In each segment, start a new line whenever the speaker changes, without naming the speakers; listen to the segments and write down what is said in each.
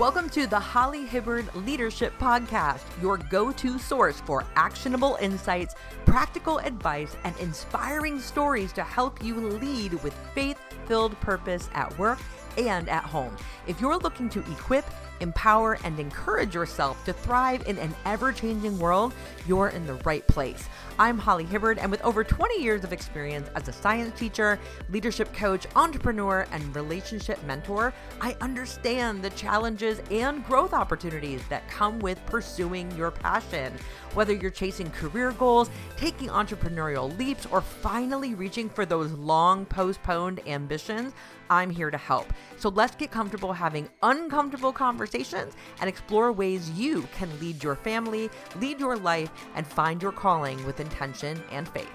Welcome to the Holly Hibbard Leadership Podcast, your go-to source for actionable insights, practical advice, and inspiring stories to help you lead with faith-filled purpose at work and at home. If you're looking to equip, empower, and encourage yourself to thrive in an ever-changing world, you're in the right place. I'm Holly Hibbard, and with over 20 years of experience as a science teacher, leadership coach, entrepreneur, and relationship mentor, I understand the challenges and growth opportunities that come with pursuing your passion. Whether you're chasing career goals, taking entrepreneurial leaps, or finally reaching for those long postponed ambitions, I'm here to help. So let's get comfortable having uncomfortable conversations and explore ways you can lead your family, lead your life, and find your calling with intention and faith.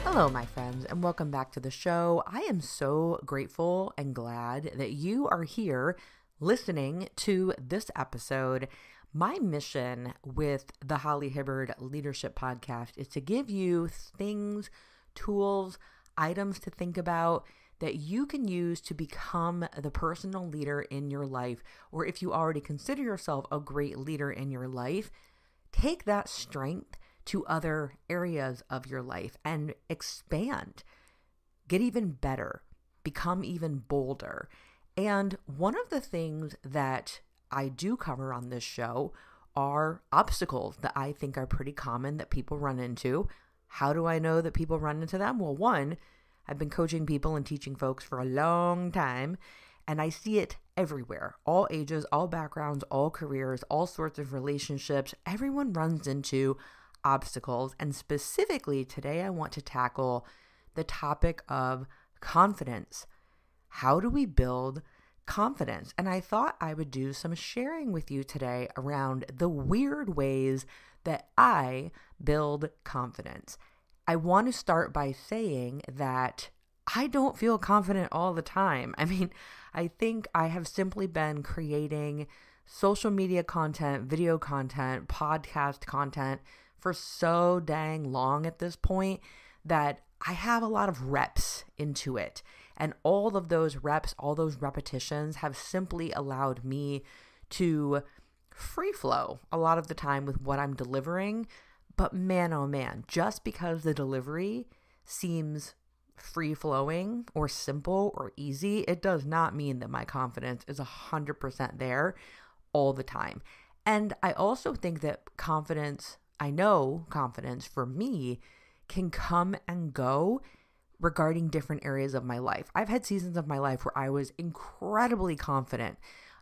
Hello, my friends, and welcome back to the show. I am so grateful and glad that you are here listening to this episode. My mission with the Holly Hibbard Leadership Podcast is to give you things, tools, items to think about that you can use to become the personal leader in your life. Or if you already consider yourself a great leader in your life, take that strength to other areas of your life and expand, get even better, become even bolder. And one of the things that I do cover on this show are obstacles that I think are pretty common that people run into. How do I know that people run into them? Well, one, I've been coaching people and teaching folks for a long time, and I see it everywhere. All ages, all backgrounds, all careers, all sorts of relationships. Everyone runs into obstacles. And specifically today, I want to tackle the topic of confidence. How do we build confidence? And I thought I would do some sharing with you today around the weird ways that I build confidence. I want to start by saying that I don't feel confident all the time. I mean, I think I have simply been creating social media content, video content, podcast content for so dang long at this point that I have a lot of reps into it. And all of those reps, all those repetitions have simply allowed me to free flow a lot of the time with what I'm delivering. But man, oh man, just because the delivery seems free flowing or simple or easy, it does not mean that my confidence is 100% there all the time. And I also think that confidence for me can come and go regarding different areas of my life. I've had seasons of my life where I was incredibly confident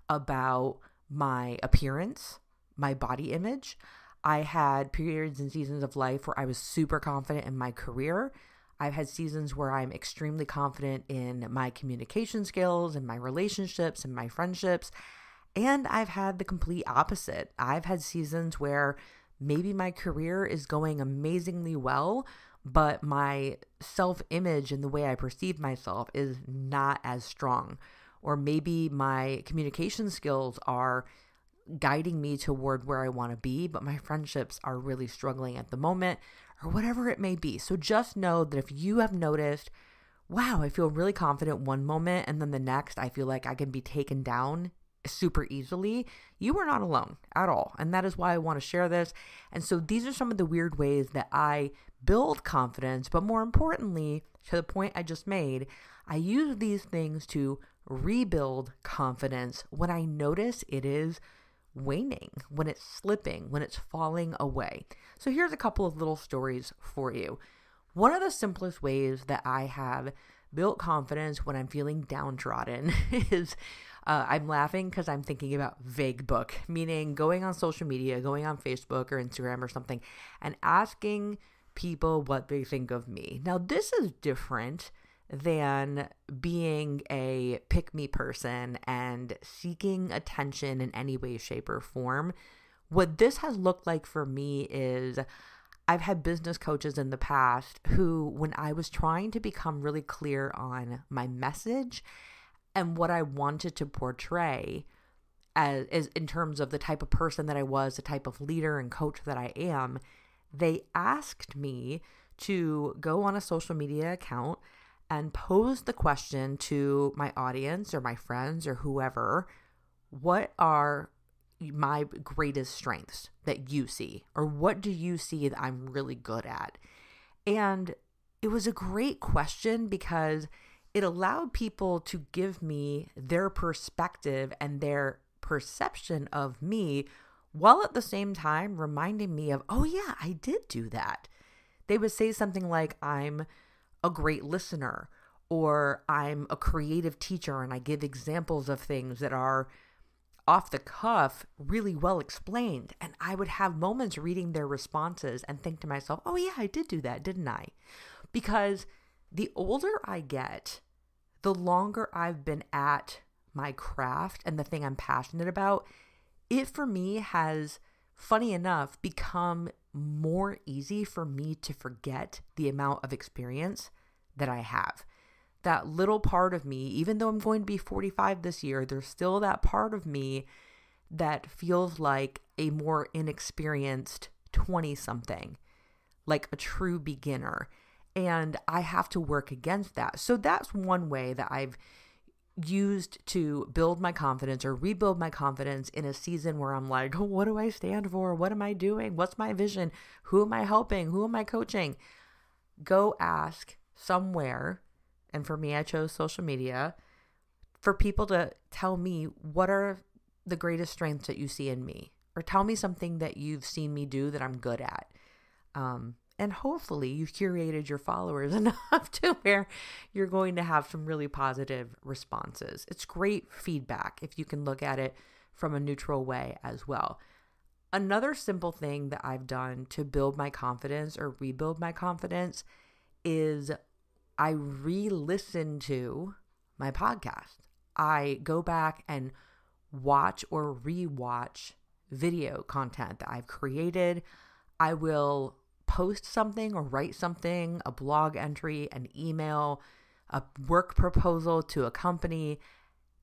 about my appearance, my body image. I had periods and seasons of life where I was super confident in my career. I've had seasons where I'm extremely confident in my communication skills and my relationships and my friendships. And I've had the complete opposite. I've had seasons where maybe my career is going amazingly well, but my self-image and the way I perceive myself is not as strong. Or maybe my communication skills are guiding me toward where I want to be, but my friendships are really struggling at the moment, or whatever it may be. So just know that if you have noticed, wow, I feel really confident one moment, and then the next I feel like I can be taken down super easily, you are not alone at all. And that is why I want to share this. And so these are some of the weird ways that I build confidence, but more importantly, to the point I just made, I use these things to rebuild confidence when I notice it is waning, when it's slipping, when it's falling away. So here's a couple of little stories for you. One of the simplest ways that I have built confidence when I'm feeling downtrodden is I'm laughing because I'm thinking about vague book, meaning going on social media, going on Facebook or Instagram or something, and asking people what they think of me. Now, this is different than being a pick-me person and seeking attention in any way, shape, or form. What this has looked like for me is I've had business coaches in the past who, when I was trying to become really clear on my message and what I wanted to portray as in terms of the type of person that I was, the type of leader and coach that I am, they asked me to go on a social media account and pose the question to my audience or my friends or whoever, what are my greatest strengths that you see? Or what do you see that I'm really good at? And it was a great question because it allowed people to give me their perspective and their perception of me, while at the same time reminding me of, oh yeah, I did do that. They would say something like, I'm a great listener, or I'm a creative teacher and I give examples of things that are off the cuff, really well explained. And I would have moments reading their responses and think to myself, oh yeah, I did do that, didn't I? Because the older I get, the longer I've been at my craft and the thing I'm passionate about, it for me has, funny enough, become more easy for me to forget the amount of experience that I have. That little part of me, even though I'm going to be 45 this year, there's still that part of me that feels like a more inexperienced 20-something, like a true beginner. And I have to work against that. So that's one way that I've used to build my confidence or rebuild my confidence in a season where I'm like, oh, what do I stand for? What am I doing? What's my vision? Who am I helping? Who am I coaching? Go ask somewhere. And for me, I chose social media for people to tell me, what are the greatest strengths that you see in me? Or tell me something that you've seen me do that I'm good at. And hopefully you've curated your followers enough to where you're going to have some really positive responses. It's great feedback if you can look at it from a neutral way as well. Another simple thing that I've done to build my confidence or rebuild my confidence is I re-listen to my podcast. I go back and watch or re-watch video content that I've created. I will post something or write something, a blog entry, an email, a work proposal to a company,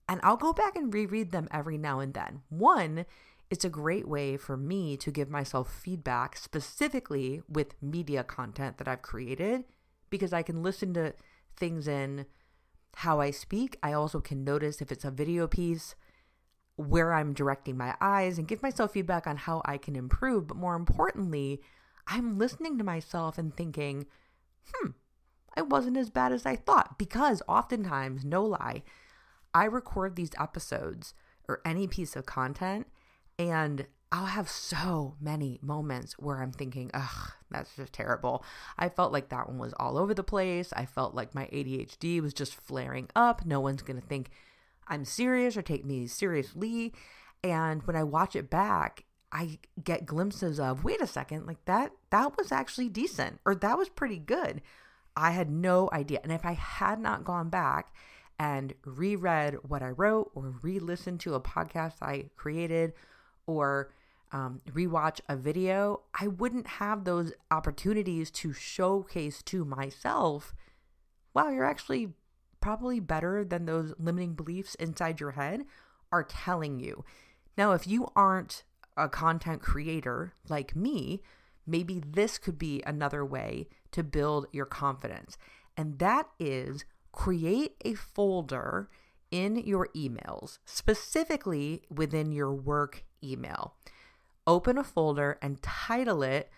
and I'll go back and reread them every now and then. One, it's a great way for me to give myself feedback specifically with media content that I've created, because I can listen to things in how I speak. I also can notice if it's a video piece, where I'm directing my eyes, and give myself feedback on how I can improve. But more importantly, I'm listening to myself and thinking, I wasn't as bad as I thought. Because oftentimes, no lie, I record these episodes or any piece of content, and I'll have so many moments where I'm thinking, ugh, that's just terrible. I felt like that one was all over the place. I felt like my ADHD was just flaring up. No one's going to think I'm serious or take me seriously. And when I watch it back, I get glimpses of, wait a second, like that was actually decent, or that was pretty good. I had no idea. And if I had not gone back and reread what I wrote or re-listened to a podcast I created or rewatch a video, I wouldn't have those opportunities to showcase to myself, wow, you're actually probably better than those limiting beliefs inside your head are telling you. Now, if you aren't a content creator like me, maybe this could be another way to build your confidence. And that is create a folder in your emails, specifically within your work email. Open a folder and title it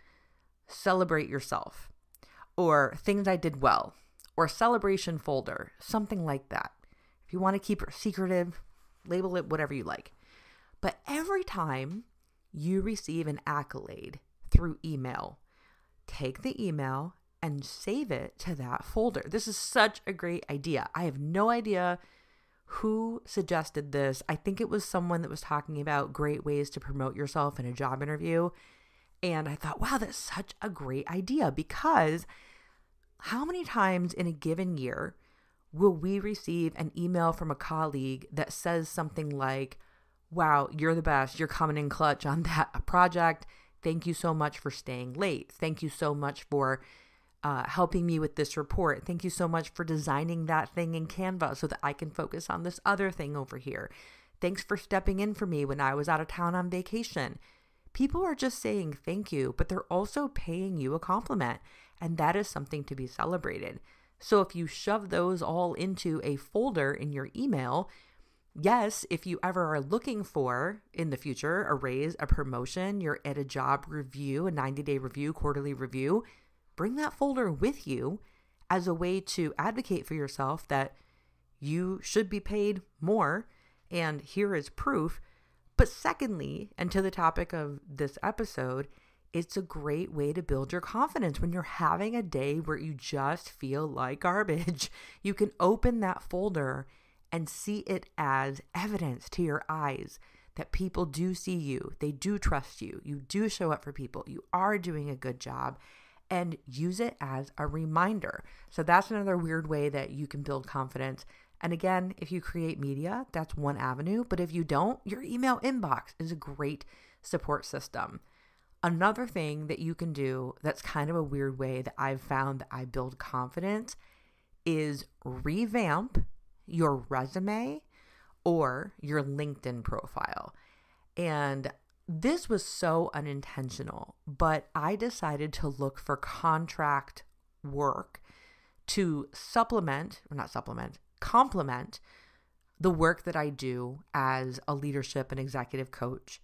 Celebrate Yourself, or Things I Did Well, or Celebration Folder, something like that. If you want to keep it secretive, label it whatever you like. But every time you receive an accolade through email, take the email and save it to that folder. This is such a great idea. I have no idea who suggested this. I think it was someone that was talking about great ways to promote yourself in a job interview. And I thought, wow, that's such a great idea, because how many times in a given year will we receive an email from a colleague that says something like, wow, you're the best. You're coming in clutch on that project. Thank you so much for staying late. Thank you so much for helping me with this report. Thank you so much for designing that thing in Canva so that I can focus on this other thing over here. Thanks for stepping in for me when I was out of town on vacation. People are just saying thank you, but they're also paying you a compliment. And that is something to be celebrated. So if you shove those all into a folder in your email, yes, if you ever are looking for in the future a raise, a promotion, you're at a job review, a 90-day review, quarterly review, bring that folder with you as a way to advocate for yourself that you should be paid more. And here is proof. But secondly, and to the topic of this episode, it's a great way to build your confidence when you're having a day where you just feel like garbage. You can open that folder and see it as evidence to your eyes that people do see you, they do trust you, you do show up for people, you are doing a good job, and use it as a reminder. So that's another weird way that you can build confidence. And again, if you create media, that's one avenue, but if you don't, your email inbox is a great support system. Another thing that you can do that's kind of a weird way that I've found that I build confidence is revamp your resume or your LinkedIn profile. And this was so unintentional, but I decided to look for contract work to complement the work that I do as a leadership and executive coach.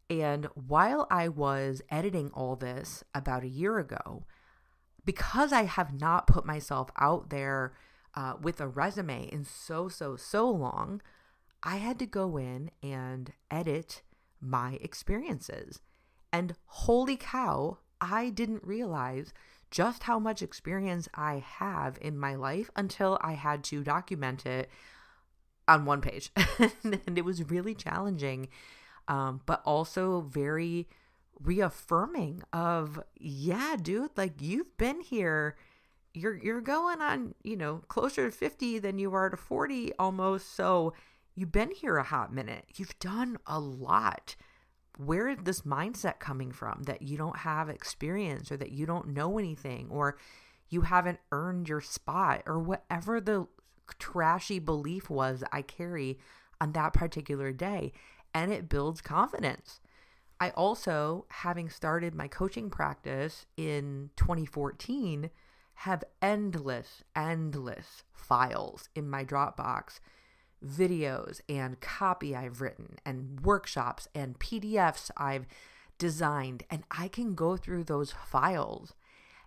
And while I was editing all this about a year ago, because I have not put myself out there with a resume in so long, I had to go in and edit my experiences. And holy cow, I didn't realize just how much experience I have in my life until I had to document it on one page. And it was really challenging, but also very reaffirming of, yeah, dude, like you've been here. You're going on, closer to 50 than you are to 40 almost. So you've been here a hot minute. You've done a lot. Where is this mindset coming from that you don't have experience or that you don't know anything or you haven't earned your spot or whatever the trashy belief was I carry on that particular day. And it builds confidence. I also, having started my coaching practice in 2014, have endless files in my Dropbox, videos and copy I've written and workshops and PDFs I've designed. And I can go through those files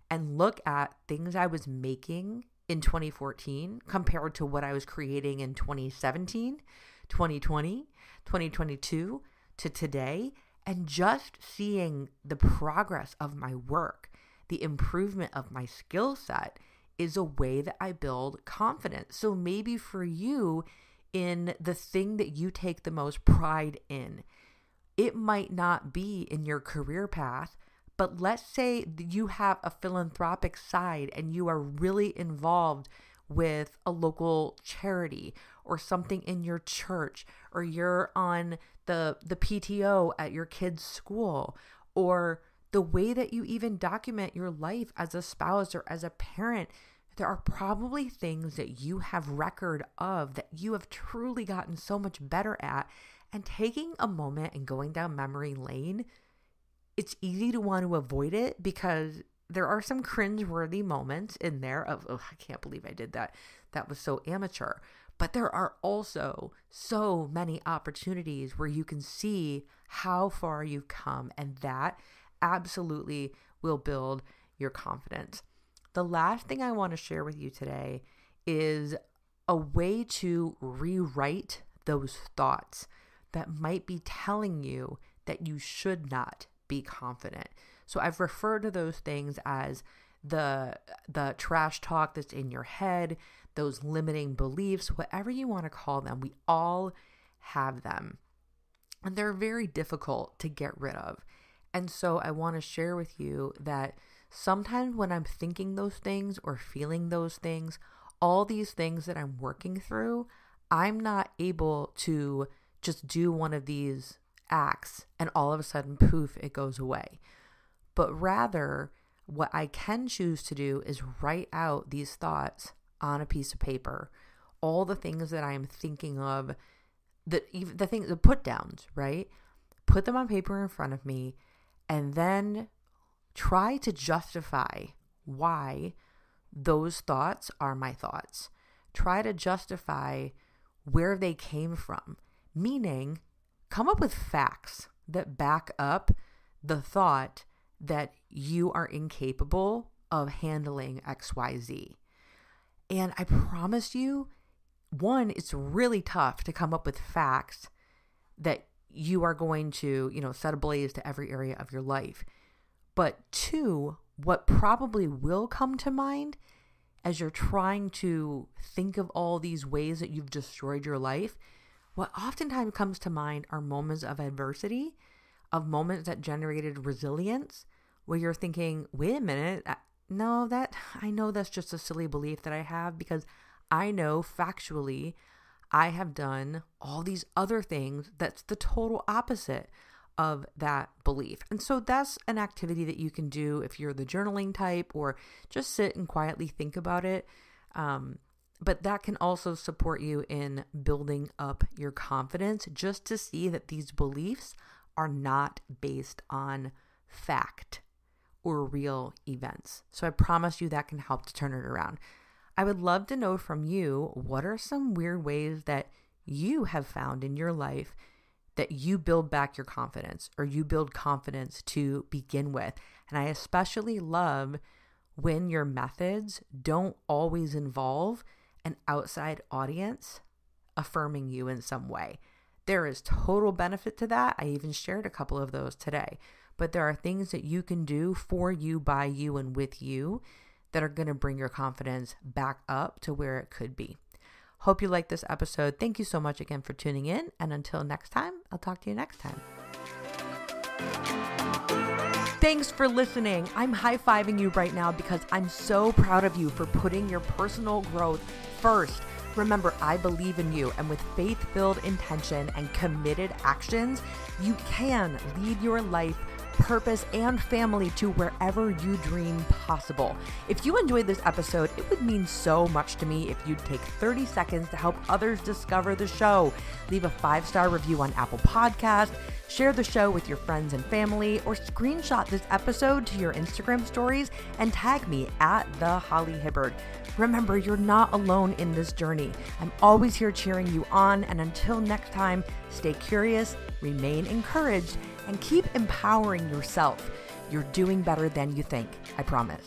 and look at things I was making in 2014 compared to what I was creating in 2017, 2020, 2022 to today. And just seeing the progress of my work, the improvement of my skill set is a way that I build confidence. So maybe for you, in the thing that you take the most pride in, it might not be in your career path, but let's say you have a philanthropic side and you are really involved with a local charity or something in your church, or you're on the PTO at your kid's school, or the way that you even document your life as a spouse or as a parent. There are probably things that you have record of that you have truly gotten so much better at. And taking a moment and going down memory lane, it's easy to want to avoid it because there are some cringeworthy moments in there of, oh, I can't believe I did that. That was so amateur. But there are also so many opportunities where you can see how far you've come, and that absolutely will build your confidence. The last thing I want to share with you today is a way to rewrite those thoughts that might be telling you that you should not be confident. So I've referred to those things as the trash talk that's in your head, those limiting beliefs, whatever you want to call them. We all have them, and they're very difficult to get rid of. And so I want to share with you that sometimes when I'm thinking those things or feeling those things, all these things that I'm working through, I'm not able to just do one of these acts and all of a sudden, poof, it goes away. But rather, what I can choose to do is write out these thoughts on a piece of paper, all the things that I am thinking of, the put downs, right? Put them on paper in front of me, and then try to justify why those thoughts are my thoughts. Try to justify where they came from, meaning come up with facts that back up the thought that you are incapable of handling XYZ. And I promise you, one, it's really tough to come up with facts that you are going to, set ablaze to every area of your life. But two, what probably will come to mind as you're trying to think of all these ways that you've destroyed your life, what oftentimes comes to mind are moments of adversity, of moments that generated resilience, where you're thinking, wait a minute, I know that's just a silly belief that I have, because I know factually I have done all these other things that's the total opposite of that belief. And so that's an activity that you can do if you're the journaling type, or just sit and quietly think about it. But that can also support you in building up your confidence, just to see that these beliefs are not based on fact or real events. So I promise you that can help to turn it around. I would love to know from you, what are some weird ways that you have found in your life that you build back your confidence, or you build confidence to begin with? And I especially love when your methods don't always involve an outside audience affirming you in some way. There is total benefit to that. I even shared a couple of those today. But there are things that you can do for you, by you, and with you that are going to bring your confidence back up to where it could be. Hope you liked this episode. Thank you so much again for tuning in. And until next time, I'll talk to you next time. Thanks for listening. I'm high-fiving you right now because I'm so proud of you for putting your personal growth first. Remember, I believe in you, and with faith-filled intention and committed actions, you can lead your life, purpose, and family to wherever you dream possible. If you enjoyed this episode, it would mean so much to me if you'd take 30 seconds to help others discover the show. Leave a 5-star review on Apple Podcasts, share the show with your friends and family, or screenshot this episode to your Instagram stories and tag me at the Holly Hibbard. Remember, you're not alone in this journey. I'm always here cheering you on, and until next time, stay curious, remain encouraged, and keep empowering yourself. You're doing better than you think. I promise.